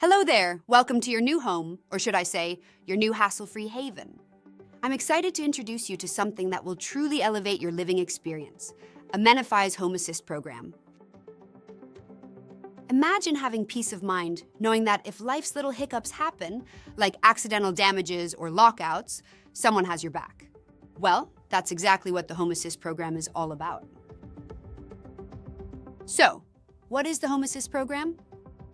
Hello there, welcome to your new home, or should I say, your new hassle-free haven. I'm excited to introduce you to something that will truly elevate your living experience, Amenify's Home Assist Program. Imagine having peace of mind knowing that if life's little hiccups happen, like accidental damages or lockouts, someone has your back. Well, that's exactly what the Home Assist Program is all about. So, what is the Home Assist Program?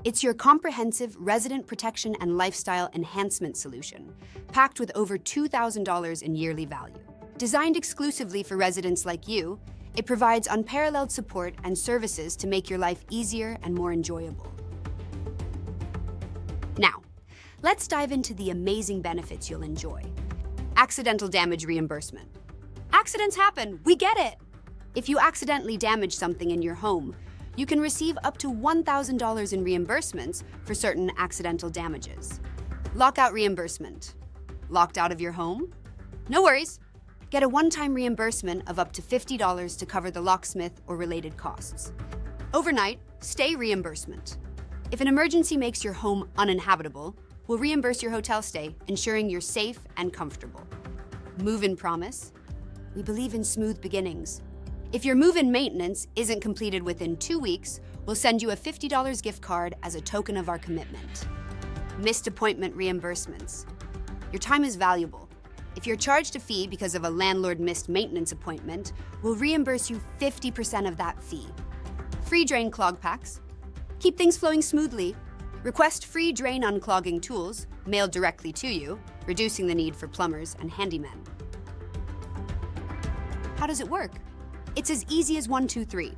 It's your comprehensive resident protection and lifestyle enhancement solution, packed with over $2,000 in yearly value. Designed exclusively for residents like you, it provides unparalleled support and services to make your life easier and more enjoyable. Now, let's dive into the amazing benefits you'll enjoy. Accidental damage reimbursement. Accidents happen, we get it! If you accidentally damage something in your home, you can receive up to $1,000 in reimbursements for certain accidental damages. Lockout reimbursement. Locked out of your home? No worries. Get a one-time reimbursement of up to $50 to cover the locksmith or related costs. Overnight stay reimbursement. If an emergency makes your home uninhabitable, we'll reimburse your hotel stay, ensuring you're safe and comfortable. Move-in promise. We believe in smooth beginnings. If your move-in maintenance isn't completed within 2 weeks, we'll send you a $50 gift card as a token of our commitment. Missed appointment reimbursements. Your time is valuable. If you're charged a fee because of a landlord missed maintenance appointment, we'll reimburse you 50% of that fee. Free drain clog packs. Keep things flowing smoothly. Request free drain unclogging tools mailed directly to you, reducing the need for plumbers and handymen. How does it work? It's as easy as 1, 2, 3.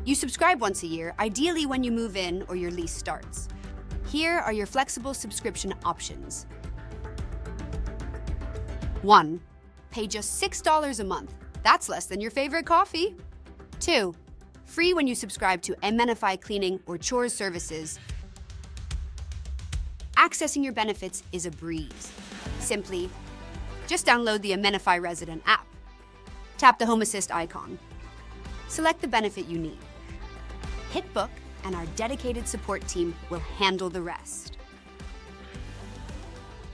You subscribe once a year, ideally when you move in or your lease starts. Here are your flexible subscription options. 1. Pay just $6 a month. That's less than your favorite coffee. 2. Free when you subscribe to Amenify Cleaning or Chores services. Accessing your benefits is a breeze. Simply, just download the Amenify Resident app. Tap the Home Assist icon. Select the benefit you need. Hit book, and our dedicated support team will handle the rest.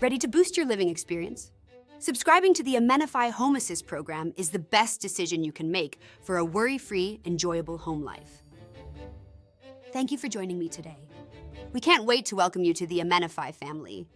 Ready to boost your living experience? Subscribing to the Amenify Home Assist Program is the best decision you can make for a worry-free, enjoyable home life. Thank you for joining me today. We can't wait to welcome you to the Amenify family.